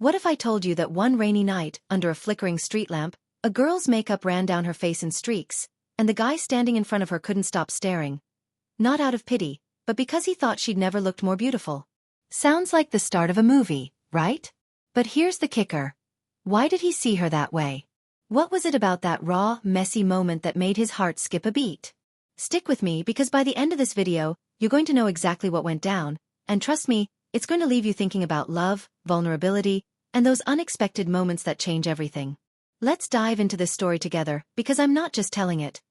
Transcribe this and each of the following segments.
What if I told you that one rainy night, under a flickering street lamp, a girl's makeup ran down her face in streaks, and the guy standing in front of her couldn't stop staring? Not out of pity, but because he thought she'd never looked more beautiful. Sounds like the start of a movie, right? But here's the kicker. Why did he see her that way? What was it about that raw, messy moment that made his heart skip a beat? Stick with me because by the end of this video, you're going to know exactly what went down, and trust me, it's going to leave you thinking about love, vulnerability, and those unexpected moments that change everything. Let's dive into this story together, because I'm not just telling it.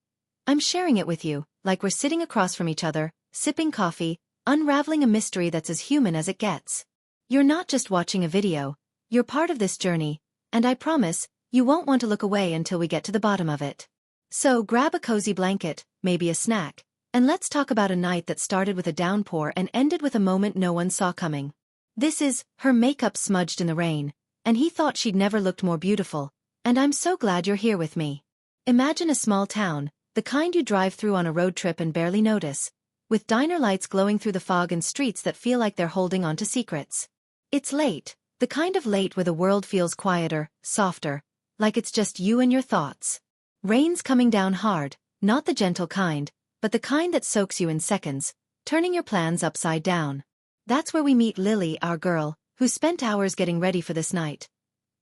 I'm sharing it with you, like we're sitting across from each other, sipping coffee, unraveling a mystery that's as human as it gets. You're not just watching a video, you're part of this journey, and I promise, you won't want to look away until we get to the bottom of it. So grab a cozy blanket, maybe a snack, and let's talk about a night that started with a downpour and ended with a moment no one saw coming. This is her makeup smudged in the rain, and he thought she'd never looked more beautiful, and I'm so glad you're here with me. Imagine a small town, the kind you drive through on a road trip and barely notice, with diner lights glowing through the fog and streets that feel like they're holding on to secrets. It's late, the kind of late where the world feels quieter, softer, like it's just you and your thoughts. Rain's coming down hard, not the gentle kind, but the kind that soaks you in seconds, turning your plans upside down. That's where we meet Lily, our girl, who spent hours getting ready for this night.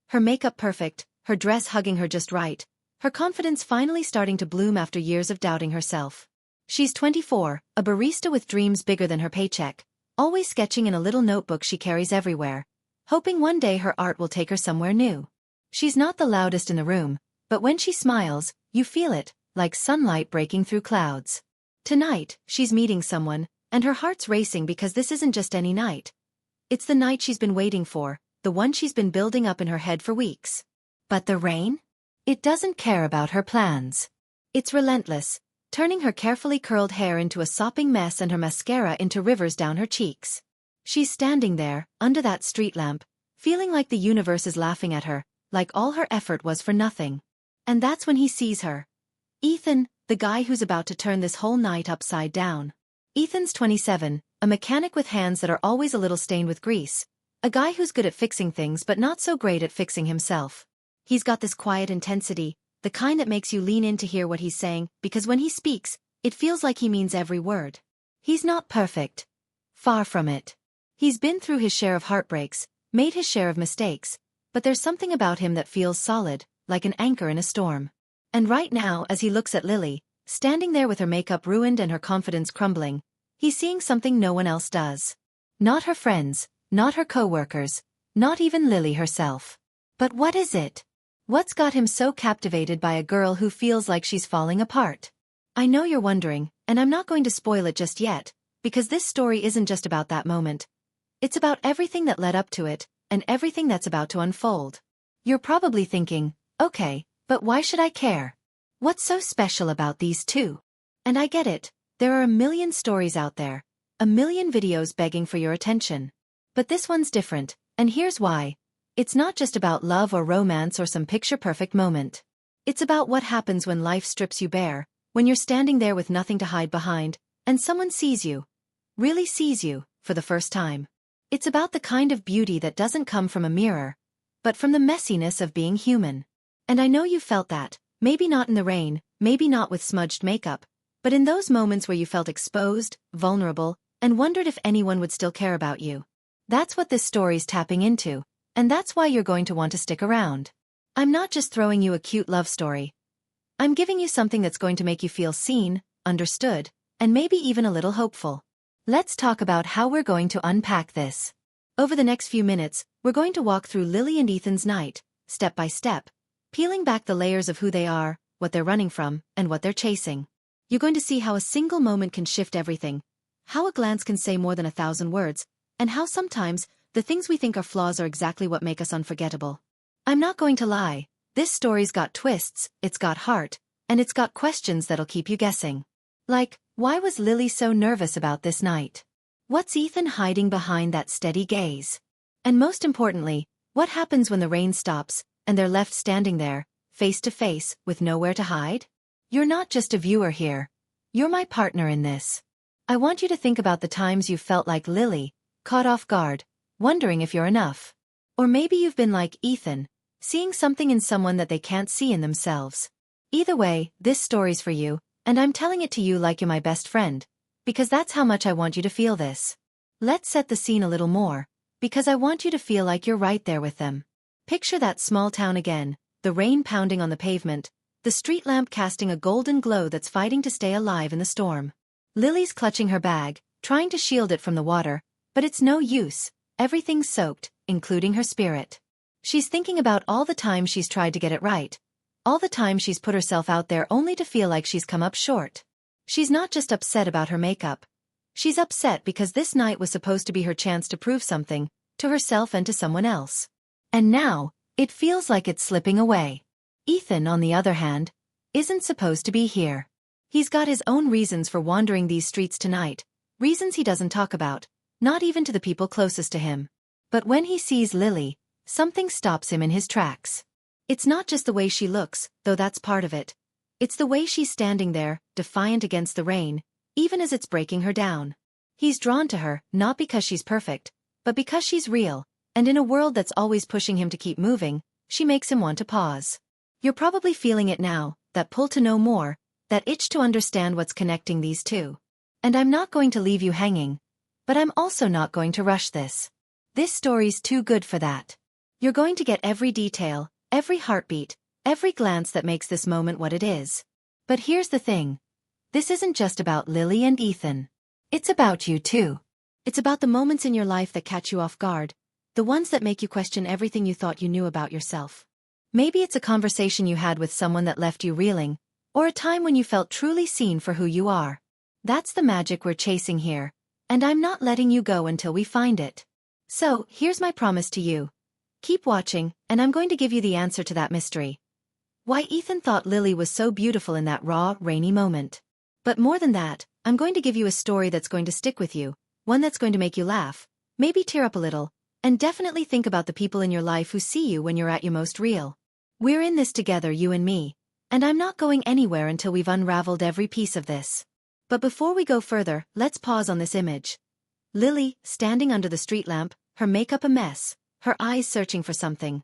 Her makeup perfect, her dress hugging her just right, her confidence finally starting to bloom after years of doubting herself. She's 24, a barista with dreams bigger than her paycheck, always sketching in a little notebook she carries everywhere, hoping one day her art will take her somewhere new. She's not the loudest in the room, but when she smiles, you feel it, like sunlight breaking through clouds. Tonight, she's meeting someone, and her heart's racing because this isn't just any night. It's the night she's been waiting for, the one she's been building up in her head for weeks. But the rain? It doesn't care about her plans. It's relentless, turning her carefully curled hair into a sopping mess and her mascara into rivers down her cheeks. She's standing there, under that street lamp, feeling like the universe is laughing at her, like all her effort was for nothing. And that's when he sees her. Ethan, the guy who's about to turn this whole night upside down. Ethan's 27, a mechanic with hands that are always a little stained with grease. A guy who's good at fixing things but not so great at fixing himself. He's got this quiet intensity, the kind that makes you lean in to hear what he's saying, because when he speaks, it feels like he means every word. He's not perfect. Far from it. He's been through his share of heartbreaks, made his share of mistakes, but there's something about him that feels solid, like an anchor in a storm. And right now, as he looks at Lily, standing there with her makeup ruined and her confidence crumbling, he's seeing something no one else does. Not her friends, not her co-workers, not even Lily herself. But what is it? What's got him so captivated by a girl who feels like she's falling apart? I know you're wondering, and I'm not going to spoil it just yet, because this story isn't just about that moment. It's about everything that led up to it, and everything that's about to unfold. You're probably thinking, okay, but why should I care? What's so special about these two? And I get it, there are a million stories out there, a million videos begging for your attention. But this one's different, and here's why. It's not just about love or romance or some picture-perfect moment. It's about what happens when life strips you bare, when you're standing there with nothing to hide behind, and someone sees you. Really sees you, for the first time. It's about the kind of beauty that doesn't come from a mirror, but from the messiness of being human. And I know you felt that, maybe not in the rain, maybe not with smudged makeup, but in those moments where you felt exposed, vulnerable, and wondered if anyone would still care about you. That's what this story's tapping into, and that's why you're going to want to stick around. I'm not just throwing you a cute love story. I'm giving you something that's going to make you feel seen, understood, and maybe even a little hopeful. Let's talk about how we're going to unpack this. Over the next few minutes, we're going to walk through Lily and Ethan's night, step by step, peeling back the layers of who they are, what they're running from, and what they're chasing. You're going to see how a single moment can shift everything, how a glance can say more than 1,000 words, and how sometimes, the things we think are flaws are exactly what make us unforgettable. I'm not going to lie, this story's got twists, it's got heart, and it's got questions that'll keep you guessing. Like, why was Lily so nervous about this night? What's Ethan hiding behind that steady gaze? And most importantly, what happens when the rain stops, and they're left standing there, face to face, with nowhere to hide? You're not just a viewer here. You're my partner in this. I want you to think about the times you felt like Lily, caught off guard, wondering if you're enough. Or maybe you've been like Ethan, seeing something in someone that they can't see in themselves. Either way, this story's for you, and I'm telling it to you like you're my best friend, because that's how much I want you to feel this. Let's set the scene a little more, because I want you to feel like you're right there with them. Picture that small town again, the rain pounding on the pavement, the street lamp casting a golden glow that's fighting to stay alive in the storm. Lily's clutching her bag, trying to shield it from the water, but it's no use, everything's soaked, including her spirit. She's thinking about all the time she's tried to get it right, all the time she's put herself out there only to feel like she's come up short. She's not just upset about her makeup. She's upset because this night was supposed to be her chance to prove something, to herself and to someone else. And now, it feels like it's slipping away. Ethan, on the other hand, isn't supposed to be here. He's got his own reasons for wandering these streets tonight, reasons he doesn't talk about, not even to the people closest to him. But when he sees Lily, something stops him in his tracks. It's not just the way she looks, though that's part of it. It's the way she's standing there, defiant against the rain, even as it's breaking her down. He's drawn to her, not because she's perfect, but because she's real, and in a world that's always pushing him to keep moving, she makes him want to pause. You're probably feeling it now, that pull to know more, that itch to understand what's connecting these two. And I'm not going to leave you hanging, but I'm also not going to rush this. This story's too good for that. You're going to get every detail, every heartbeat, every glance that makes this moment what it is. But here's the thing. This isn't just about Lily and Ethan. It's about you too. It's about the moments in your life that catch you off guard, the ones that make you question everything you thought you knew about yourself. Maybe it's a conversation you had with someone that left you reeling, or a time when you felt truly seen for who you are. That's the magic we're chasing here, and I'm not letting you go until we find it. So, here's my promise to you. Keep watching, and I'm going to give you the answer to that mystery. Why Ethan thought Lily was so beautiful in that raw, rainy moment. But more than that, I'm going to give you a story that's going to stick with you, one that's going to make you laugh, maybe tear up a little, and definitely think about the people in your life who see you when you're at your most real. We're in this together, you and me, and I'm not going anywhere until we've unraveled every piece of this. But before we go further, let's pause on this image. Lily, standing under the street lamp, her makeup a mess, her eyes searching for something.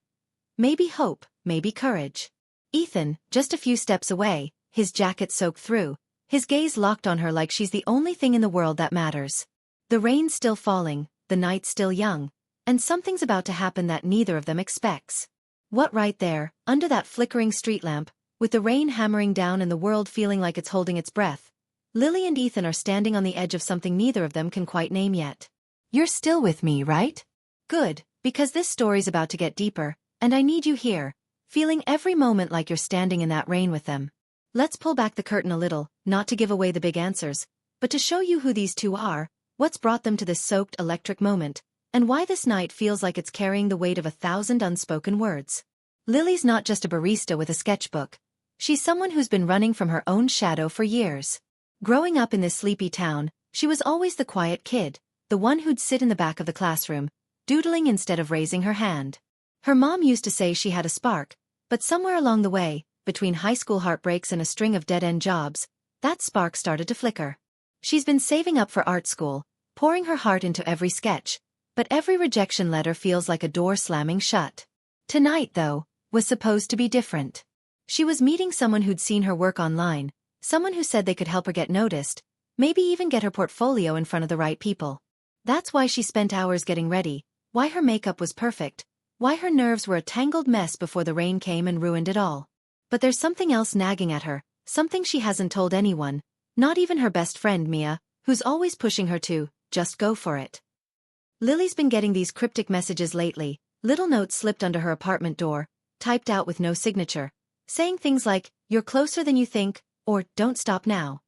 Maybe hope, maybe courage. Ethan, just a few steps away, his jacket soaked through, his gaze locked on her like she's the only thing in the world that matters. The rain's still falling, the night's still young, and something's about to happen that neither of them expects. What right there, under that flickering street lamp, with the rain hammering down and the world feeling like it's holding its breath, Lily and Ethan are standing on the edge of something neither of them can quite name yet. You're still with me, right? Good, because this story's about to get deeper, and I need you here, feeling every moment like you're standing in that rain with them. Let's pull back the curtain a little, not to give away the big answers, but to show you who these two are, what's brought them to this soaked electric moment, and why this night feels like it's carrying the weight of 1,000 unspoken words. Lily's not just a barista with a sketchbook. She's someone who's been running from her own shadow for years. Growing up in this sleepy town, she was always the quiet kid, the one who'd sit in the back of the classroom, doodling instead of raising her hand. Her mom used to say she had a spark, but somewhere along the way, between high school heartbreaks and a string of dead-end jobs, that spark started to flicker. She's been saving up for art school, pouring her heart into every sketch, but every rejection letter feels like a door slamming shut. Tonight, though, was supposed to be different. She was meeting someone who'd seen her work online, someone who said they could help her get noticed, maybe even get her portfolio in front of the right people. That's why she spent hours getting ready, why her makeup was perfect, why her nerves were a tangled mess before the rain came and ruined it all. But there's something else nagging at her, something she hasn't told anyone, not even her best friend Mia, who's always pushing her to, just go for it. Lily's been getting these cryptic messages lately, little notes slipped under her apartment door, typed out with no signature, saying things like, "You're closer than you think," or "Don't stop now."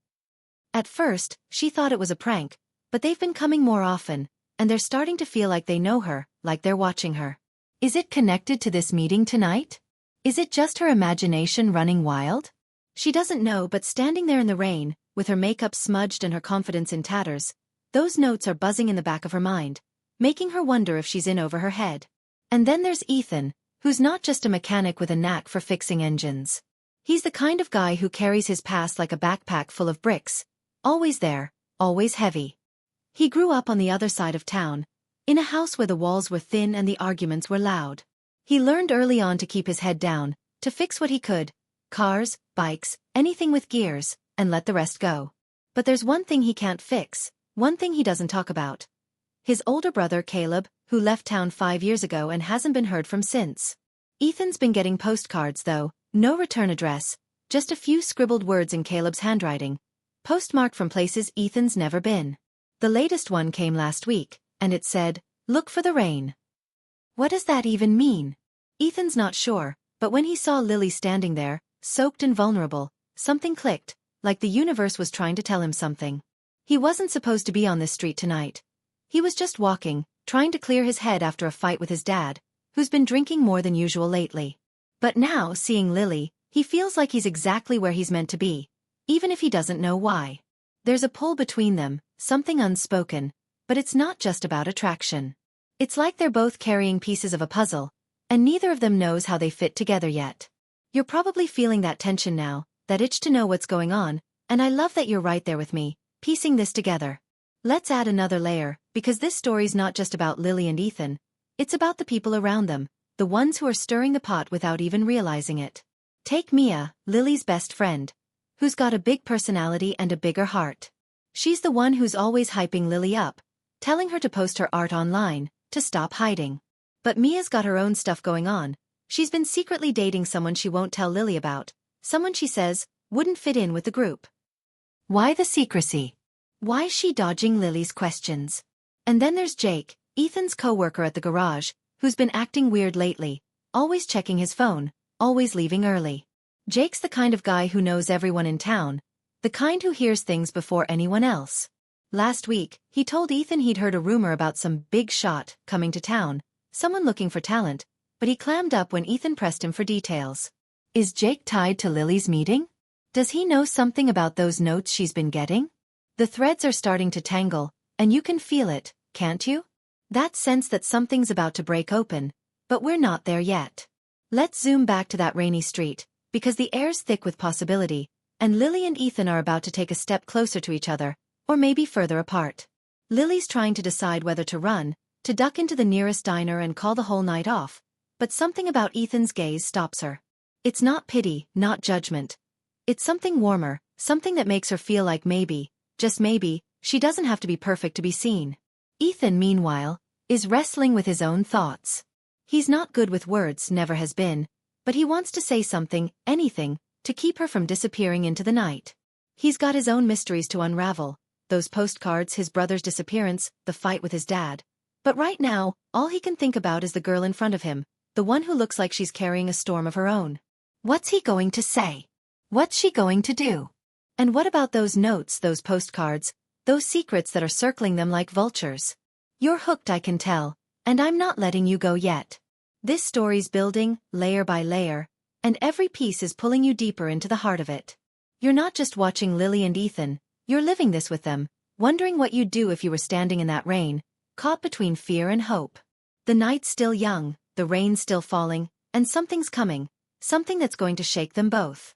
At first, she thought it was a prank, but they've been coming more often, and they're starting to feel like they know her, like they're watching her. Is it connected to this meeting tonight? Is it just her imagination running wild? She doesn't know, but standing there in the rain, with her makeup smudged and her confidence in tatters, those notes are buzzing in the back of her mind, making her wonder if she's in over her head. And then there's Ethan, who's not just a mechanic with a knack for fixing engines. He's the kind of guy who carries his past like a backpack full of bricks, always there, always heavy. He grew up on the other side of town, in a house where the walls were thin and the arguments were loud. He learned early on to keep his head down, to fix what he could, cars, bikes, anything with gears, and let the rest go. But there's one thing he can't fix, one thing he doesn't talk about. His older brother Caleb, who left town 5 years ago and hasn't been heard from since. Ethan's been getting postcards though, no return address, just a few scribbled words in Caleb's handwriting, postmarked from places Ethan's never been. The latest one came last week, and it said, "Look for the rain." What does that even mean? Ethan's not sure, but when he saw Lily standing there, soaked and vulnerable, something clicked, like the universe was trying to tell him something. He wasn't supposed to be on this street tonight. He was just walking, trying to clear his head after a fight with his dad, who's been drinking more than usual lately. But now, seeing Lily, he feels like he's exactly where he's meant to be, even if he doesn't know why. There's a pull between them, something unspoken, but it's not just about attraction. It's like they're both carrying pieces of a puzzle, and neither of them knows how they fit together yet. You're probably feeling that tension now, that itch to know what's going on, and I love that you're right there with me, piecing this together. Let's add another layer, because this story's not just about Lily and Ethan, it's about the people around them, the ones who are stirring the pot without even realizing it. Take Mia, Lily's best friend, who's got a big personality and a bigger heart. She's the one who's always hyping Lily up, telling her to post her art online, to stop hiding. But Mia's got her own stuff going on. She's been secretly dating someone she won't tell Lily about, someone she says wouldn't fit in with the group. Why the secrecy? Why is she dodging Lily's questions? And then there's Jake, Ethan's co-worker at the garage, who's been acting weird lately, always checking his phone, always leaving early. Jake's the kind of guy who knows everyone in town, the kind who hears things before anyone else. Last week, he told Ethan he'd heard a rumor about some big shot coming to town, someone looking for talent, but he clammed up when Ethan pressed him for details. Is Jake tied to Lily's meeting? Does he know something about those notes she's been getting? The threads are starting to tangle, and you can feel it, can't you? That sense that something's about to break open, but we're not there yet. Let's zoom back to that rainy street, because the air's thick with possibility, and Lily and Ethan are about to take a step closer to each other, or maybe further apart. Lily's trying to decide whether to run, to duck into the nearest diner and call the whole night off, but something about Ethan's gaze stops her. It's not pity, not judgment. It's something warmer, something that makes her feel like maybe, just maybe, she doesn't have to be perfect to be seen. Ethan, meanwhile, is wrestling with his own thoughts. He's not good with words, never has been, but he wants to say something, anything, to keep her from disappearing into the night. He's got his own mysteries to unravel, those postcards, his brother's disappearance, the fight with his dad. But right now, all he can think about is the girl in front of him, the one who looks like she's carrying a storm of her own. What's he going to say? What's she going to do? And what about those notes, those postcards, those secrets that are circling them like vultures? You're hooked, I can tell, and I'm not letting you go yet. This story's building, layer by layer, and every piece is pulling you deeper into the heart of it. You're not just watching Lily and Ethan, you're living this with them, wondering what you'd do if you were standing in that rain, caught between fear and hope. The night's still young, the rain's still falling, and something's coming, something that's going to shake them both.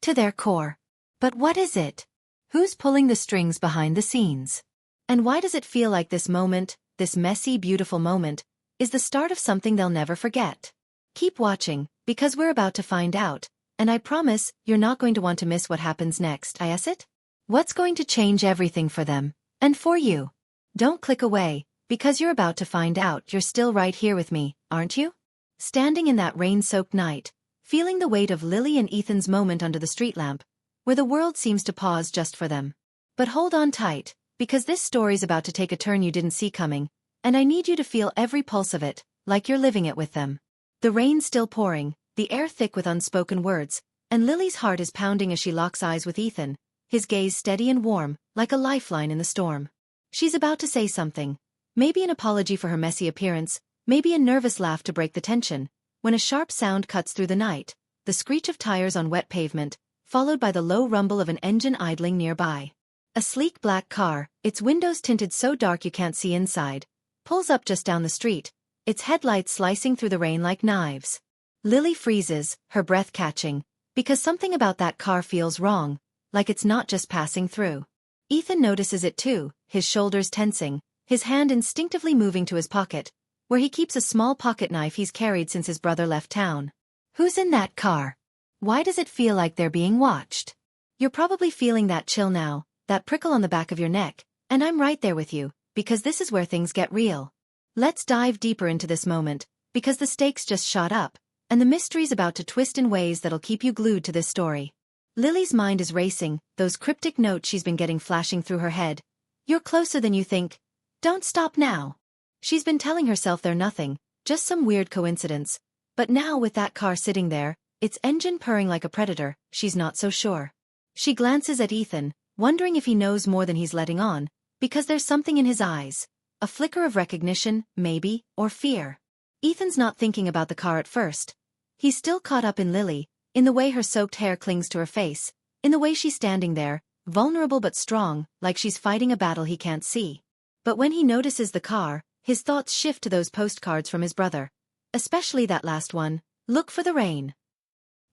To their core. But what is it? Who's pulling the strings behind the scenes? And why does it feel like this moment, this messy, beautiful moment, is the start of something they'll never forget? Keep watching, because we're about to find out, and I promise you're not going to want to miss what happens next, is it? What's going to change everything for them, and for you? Don't click away, because you're about to find out. You're still right here with me, aren't you? Standing in that rain-soaked night, feeling the weight of Lily and Ethan's moment under the street lamp, where the world seems to pause just for them. But hold on tight, because this story's about to take a turn you didn't see coming, and I need you to feel every pulse of it, like you're living it with them. The rain's still pouring, the air thick with unspoken words, and Lily's heart is pounding as she locks eyes with Ethan, his gaze steady and warm, like a lifeline in the storm. She's about to say something, maybe an apology for her messy appearance, maybe a nervous laugh to break the tension, when a sharp sound cuts through the night, the screech of tires on wet pavement, followed by the low rumble of an engine idling nearby. A sleek black car, its windows tinted so dark you can't see inside, pulls up just down the street, its headlights slicing through the rain like knives. Lily freezes, her breath catching, because something about that car feels wrong, like it's not just passing through. Ethan notices it too, his shoulders tensing, his hand instinctively moving to his pocket, where he keeps a small pocket knife he's carried since his brother left town. Who's in that car? Why does it feel like they're being watched? You're probably feeling that chill now, that prickle on the back of your neck, and I'm right there with you, because this is where things get real. Let's dive deeper into this moment, because the stakes just shot up, and the mystery's about to twist in ways that'll keep you glued to this story. Lily's mind is racing, those cryptic notes she's been getting flashing through her head. You're closer than you think. Don't stop now. She's been telling herself they're nothing, just some weird coincidence. But now with that car sitting there, its engine purring like a predator, she's not so sure. She glances at Ethan, wondering if he knows more than he's letting on, because there's something in his eyes. A flicker of recognition, maybe, or fear. Ethan's not thinking about the car at first. He's still caught up in Lily, in the way her soaked hair clings to her face, in the way she's standing there, vulnerable but strong, like she's fighting a battle he can't see. But when he notices the car, his thoughts shift to those postcards from his brother. Especially that last one, "Look for the rain."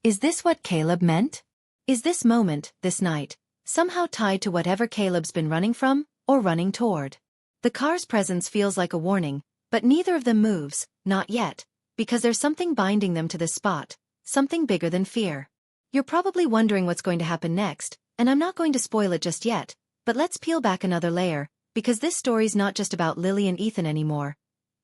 Is this what Caleb meant? Is this moment, this night, somehow tied to whatever Caleb's been running from, or running toward? The car's presence feels like a warning, but neither of them moves, not yet, because there's something binding them to this spot, something bigger than fear. You're probably wondering what's going to happen next, and I'm not going to spoil it just yet, but let's peel back another layer, because this story's not just about Lily and Ethan anymore.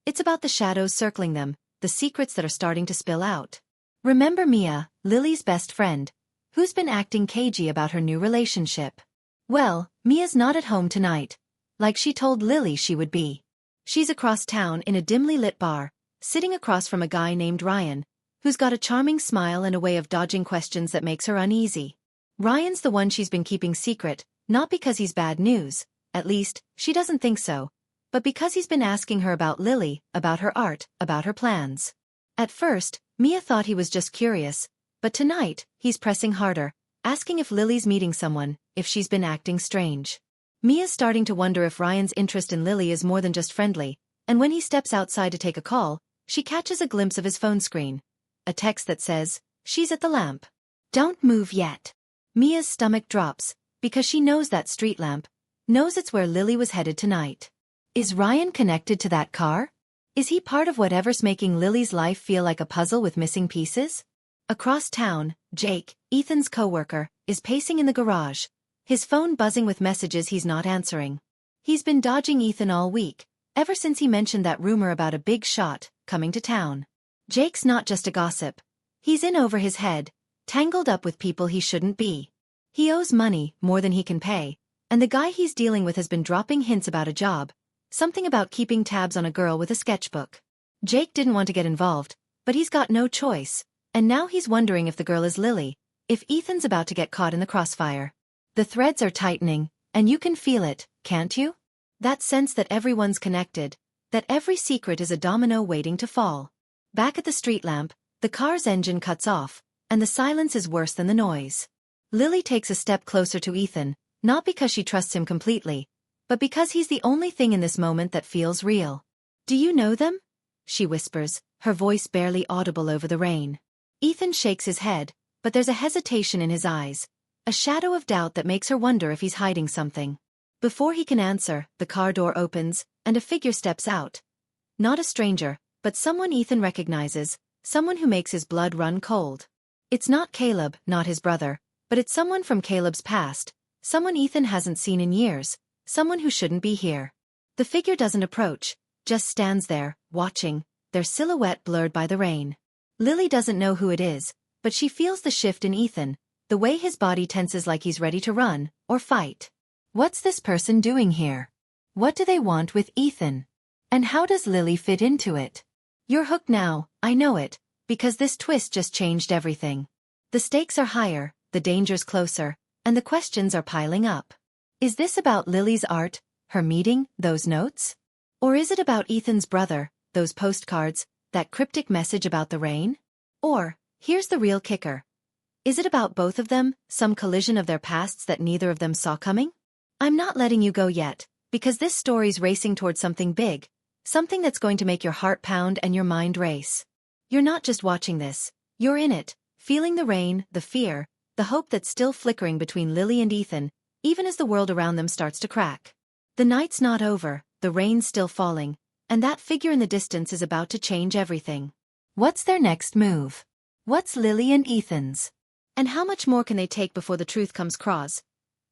It's about the shadows circling them, the secrets that are starting to spill out. Remember Mia, Lily's best friend, who's been acting cagey about her new relationship? Well, Mia's not at home tonight, like she told Lily she would be. She's across town in a dimly lit bar, sitting across from a guy named Ryan, who's got a charming smile and a way of dodging questions that makes her uneasy. Ryan's the one she's been keeping secret, not because he's bad news, at least, she doesn't think so, but because he's been asking her about Lily, about her art, about her plans. At first, Mia thought he was just curious, but tonight, he's pressing harder, asking if Lily's meeting someone, if she's been acting strange. Mia's starting to wonder if Ryan's interest in Lily is more than just friendly, and when he steps outside to take a call, she catches a glimpse of his phone screen. A text that says, "She's at the lamp. Don't move yet." Mia's stomach drops, because she knows that street lamp, knows it's where Lily was headed tonight. Is Ryan connected to that car? Is he part of whatever's making Lily's life feel like a puzzle with missing pieces? Across town, Jake, Ethan's coworker, is pacing in the garage, his phone buzzing with messages he's not answering. He's been dodging Ethan all week, ever since he mentioned that rumor about a big shot coming to town. Jake's not just a gossip. He's in over his head, tangled up with people he shouldn't be. He owes money, more than he can pay, and the guy he's dealing with has been dropping hints about a job, something about keeping tabs on a girl with a sketchbook. Jake didn't want to get involved, but he's got no choice, and now he's wondering if the girl is Lily, if Ethan's about to get caught in the crossfire. The threads are tightening, and you can feel it, can't you? That sense that everyone's connected, that every secret is a domino waiting to fall. Back at the street lamp, the car's engine cuts off, and the silence is worse than the noise. Lily takes a step closer to Ethan, not because she trusts him completely, but because he's the only thing in this moment that feels real. "Do you know them?" she whispers, her voice barely audible over the rain. Ethan shakes his head, but there's a hesitation in his eyes, a shadow of doubt that makes her wonder if he's hiding something. Before he can answer, the car door opens, and a figure steps out. Not a stranger, but someone Ethan recognizes, someone who makes his blood run cold. It's not Caleb, not his brother, but it's someone from Caleb's past, someone Ethan hasn't seen in years, someone who shouldn't be here. The figure doesn't approach, just stands there, watching, their silhouette blurred by the rain. Lily doesn't know who it is, but she feels the shift in Ethan, the way his body tenses like he's ready to run, or fight. What's this person doing here? What do they want with Ethan? And how does Lily fit into it? You're hooked now, I know it, because this twist just changed everything. The stakes are higher, the danger's closer, and the questions are piling up. Is this about Lily's art, her meeting, those notes? Or is it about Ethan's brother, those postcards, that cryptic message about the rain? Or, here's the real kicker. Is it about both of them, some collision of their pasts that neither of them saw coming? I'm not letting you go yet, because this story's racing towards something big, something that's going to make your heart pound and your mind race. You're not just watching this, you're in it, feeling the rain, the fear, the hope that's still flickering between Lily and Ethan, even as the world around them starts to crack. The night's not over, the rain's still falling, and that figure in the distance is about to change everything. What's their next move? What's Lily and Ethan's? And how much more can they take before the truth comes cross?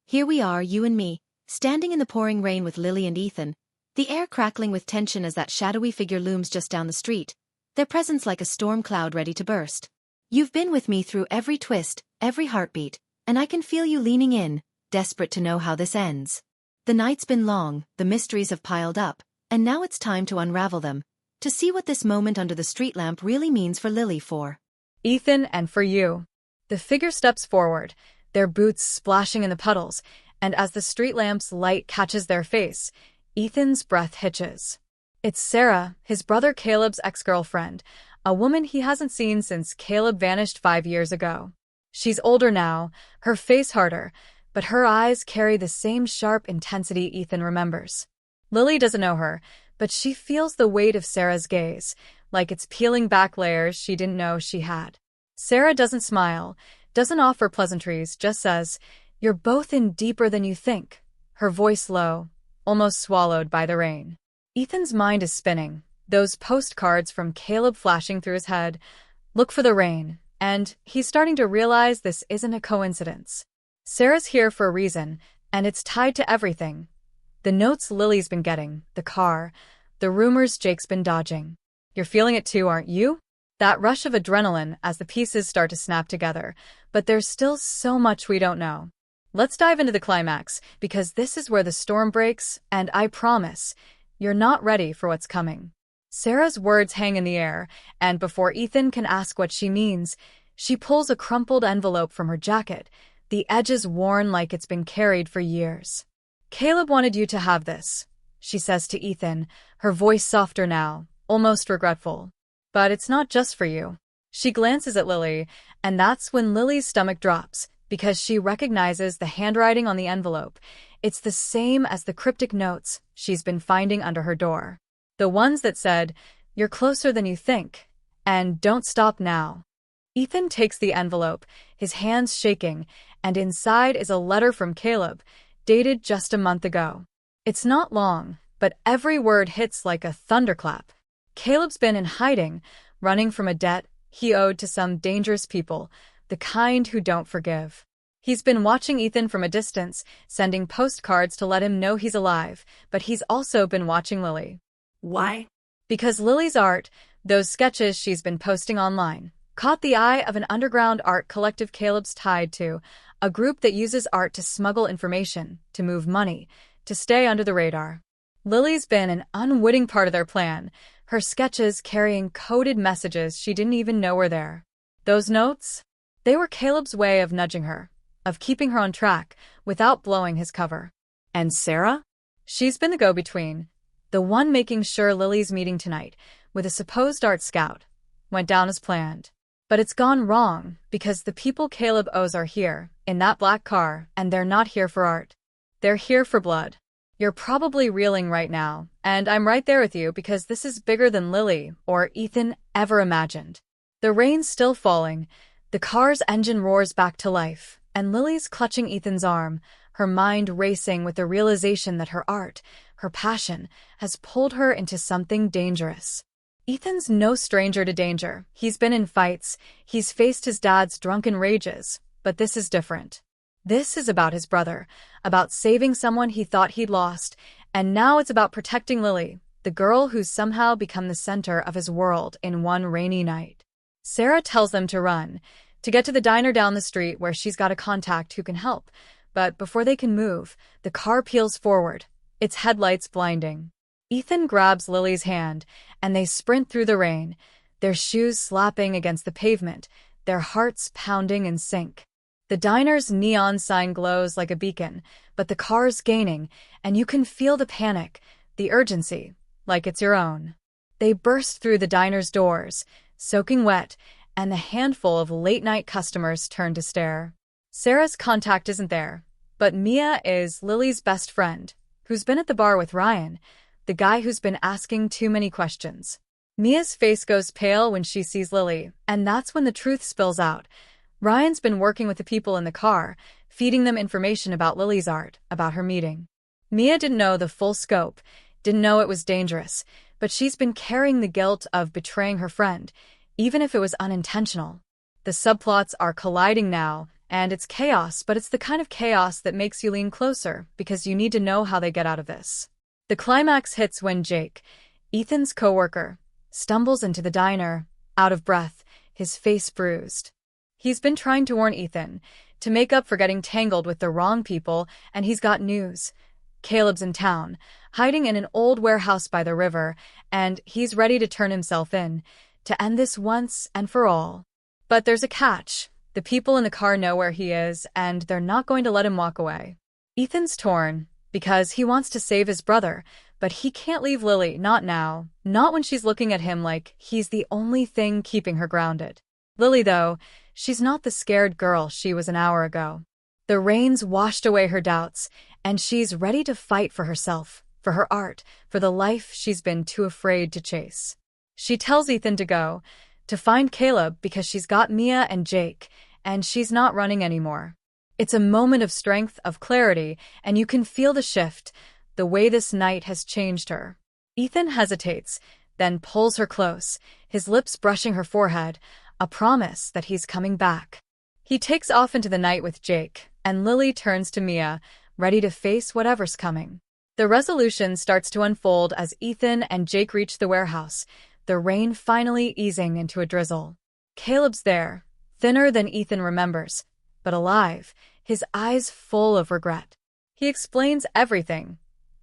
Here we are, you and me, standing in the pouring rain with Lily and Ethan, the air crackling with tension as that shadowy figure looms just down the street, their presence like a storm cloud ready to burst. You've been with me through every twist, every heartbeat, and I can feel you leaning in, desperate to know how this ends. The night's been long, the mysteries have piled up, and now it's time to unravel them, to see what this moment under the street lamp really means for Lily, for Ethan, and for you. The figure steps forward, their boots splashing in the puddles, and as the street lamp's light catches their face, Ethan's breath hitches. It's Sarah, his brother Caleb's ex-girlfriend, a woman he hasn't seen since Caleb vanished 5 years ago. She's older now, her face harder, but her eyes carry the same sharp intensity Ethan remembers. Lily doesn't know her, but she feels the weight of Sarah's gaze, like it's peeling back layers she didn't know she had. Sarah doesn't smile, doesn't offer pleasantries, just says, "You're both in deeper than you think," her voice low, almost swallowed by the rain. Ethan's mind is spinning, those postcards from Caleb flashing through his head. Look for the rain, and he's starting to realize this isn't a coincidence. Sarah's here for a reason, and it's tied to everything. The notes Lily's been getting, the car, the rumors Jake's been dodging. You're feeling it too, aren't you? That rush of adrenaline as the pieces start to snap together, but there's still so much we don't know. Let's dive into the climax, because this is where the storm breaks, and I promise, you're not ready for what's coming. Sarah's words hang in the air, and before Ethan can ask what she means, she pulls a crumpled envelope from her jacket, the edges worn like it's been carried for years. "Caleb wanted you to have this," she says to Ethan, her voice softer now, almost regretful. "But it's not just for you." She glances at Lily, and that's when Lily's stomach drops, because she recognizes the handwriting on the envelope. It's the same as the cryptic notes she's been finding under her door. The ones that said, "You're closer than you think," and "Don't stop now." Ethan takes the envelope, his hands shaking, and inside is a letter from Caleb, dated just a month ago. It's not long, but every word hits like a thunderclap. Caleb's been in hiding, running from a debt he owed to some dangerous people, the kind who don't forgive. He's been watching Ethan from a distance, sending postcards to let him know he's alive, but he's also been watching Lily. Why? Because Lily's art, those sketches she's been posting online, caught the eye of an underground art collective Caleb's tied to, a group that uses art to smuggle information, to move money, to stay under the radar. Lily's been an unwitting part of their plan, her sketches carrying coded messages she didn't even know were there. Those notes? They were Caleb's way of nudging her, of keeping her on track, without blowing his cover. And Sarah? She's been the go-between, the one making sure Lily's meeting tonight, with a supposed art scout, went down as planned. But it's gone wrong, because the people Caleb owes are here, in that black car, and they're not here for art. They're here for blood. You're probably reeling right now, and I'm right there with you because this is bigger than Lily or Ethan ever imagined. The rain's still falling, the car's engine roars back to life, and Lily's clutching Ethan's arm, her mind racing with the realization that her art, her passion, has pulled her into something dangerous. Ethan's no stranger to danger. He's been in fights, he's faced his dad's drunken rages, but this is different. This is about his brother, about saving someone he thought he'd lost, and now it's about protecting Lily, the girl who's somehow become the center of his world in one rainy night. Sarah tells them to run, to get to the diner down the street where she's got a contact who can help, but before they can move, the car peels forward, its headlights blinding. Ethan grabs Lily's hand, and they sprint through the rain, their shoes slapping against the pavement, their hearts pounding in sync. The diner's neon sign glows like a beacon, but the car's gaining, and you can feel the panic, the urgency, like it's your own. They burst through the diner's doors, soaking wet, and the handful of late-night customers turn to stare. Sarah's contact isn't there, but Mia is Lily's best friend, who's been at the bar with Ryan, the guy who's been asking too many questions. Mia's face goes pale when she sees Lily, and that's when the truth spills out. Ryan's been working with the people in the car, feeding them information about Lily's art, about her meeting. Mia didn't know the full scope, didn't know it was dangerous, but she's been carrying the guilt of betraying her friend, even if it was unintentional. The subplots are colliding now, and it's chaos, but it's the kind of chaos that makes you lean closer because you need to know how they get out of this. The climax hits when Jake, Ethan's coworker, stumbles into the diner, out of breath, his face bruised. He's been trying to warn Ethan to make up for getting tangled with the wrong people, and he's got news. Caleb's in town, hiding in an old warehouse by the river, and he's ready to turn himself in, to end this once and for all. But there's a catch. The people in the car know where he is, and they're not going to let him walk away. Ethan's torn, because he wants to save his brother, but he can't leave Lily, not now, not when she's looking at him like he's the only thing keeping her grounded. Lily, though, she's not the scared girl she was an hour ago. The rain's washed away her doubts, and she's ready to fight for herself, for her art, for the life she's been too afraid to chase. She tells Ethan to go, to find Caleb because she's got Mia and Jake, and she's not running anymore. It's a moment of strength, of clarity, and you can feel the shift, the way this night has changed her. Ethan hesitates, then pulls her close, his lips brushing her forehead, a promise that he's coming back. He takes off into the night with Jake, and Lily turns to Mia, ready to face whatever's coming. The resolution starts to unfold as Ethan and Jake reach the warehouse, the rain finally easing into a drizzle. Caleb's there, thinner than Ethan remembers, but alive, his eyes full of regret. He explains everything.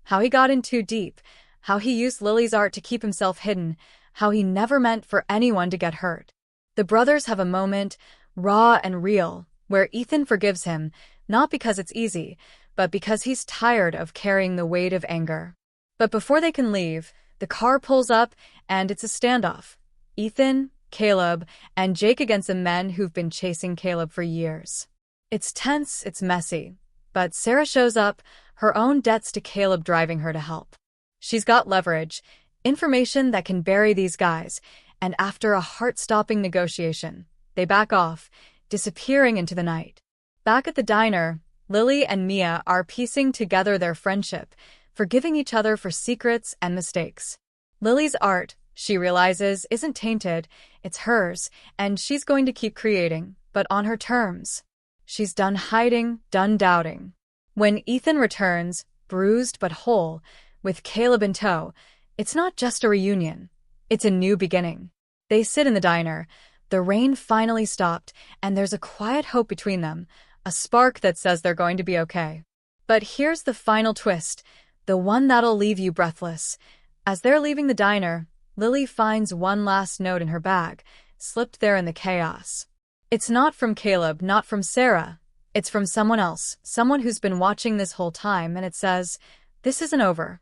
How he got in too deep, how he used Lily's art to keep himself hidden, how he never meant for anyone to get hurt. The brothers have a moment, raw and real, where Ethan forgives him, not because it's easy, but because he's tired of carrying the weight of anger. But before they can leave, the car pulls up and it's a standoff. Ethan, Caleb, and Jake against the men who've been chasing Caleb for years. It's tense, it's messy, but Sarah shows up, her own debts to Caleb driving her to help. She's got leverage, information that can bury these guys, and after a heart-stopping negotiation, they back off, disappearing into the night. Back at the diner, Lily and Mia are piecing together their friendship, forgiving each other for secrets and mistakes. Lily's art, she realizes, isn't tainted, it's hers, and she's going to keep creating, but on her terms. She's done hiding, done doubting. When Ethan returns, bruised but whole, with Caleb in tow, it's not just a reunion. It's a new beginning. They sit in the diner. The rain finally stopped, and there's a quiet hope between them, a spark that says they're going to be okay. But here's the final twist, the one that'll leave you breathless. As they're leaving the diner, Lily finds one last note in her bag, slipped there in the chaos. It's not from Caleb, not from Sarah. It's from someone else, someone who's been watching this whole time, and it says, "This isn't over."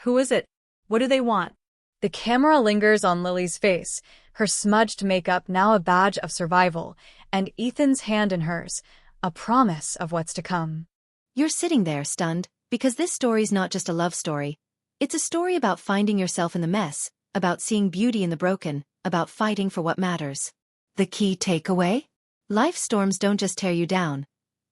Who is it? What do they want? The camera lingers on Lily's face, her smudged makeup now a badge of survival, and Ethan's hand in hers, a promise of what's to come. You're sitting there, stunned, because this story's not just a love story. It's a story about finding yourself in the mess, about seeing beauty in the broken, about fighting for what matters. The key takeaway? Life storms don't just tear you down.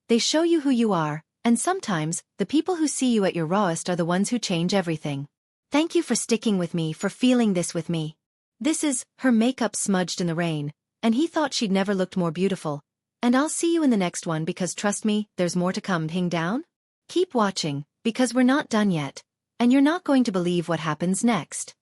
They show you who you are, and sometimes, the people who see you at your rawest are the ones who change everything. Thank you for sticking with me, for feeling this with me. This is Her Makeup Smudged in the Rain, and he thought she'd never looked more beautiful. And I'll see you in the next one because trust me, there's more to come. Ping down? Keep watching, because we're not done yet, and you're not going to believe what happens next.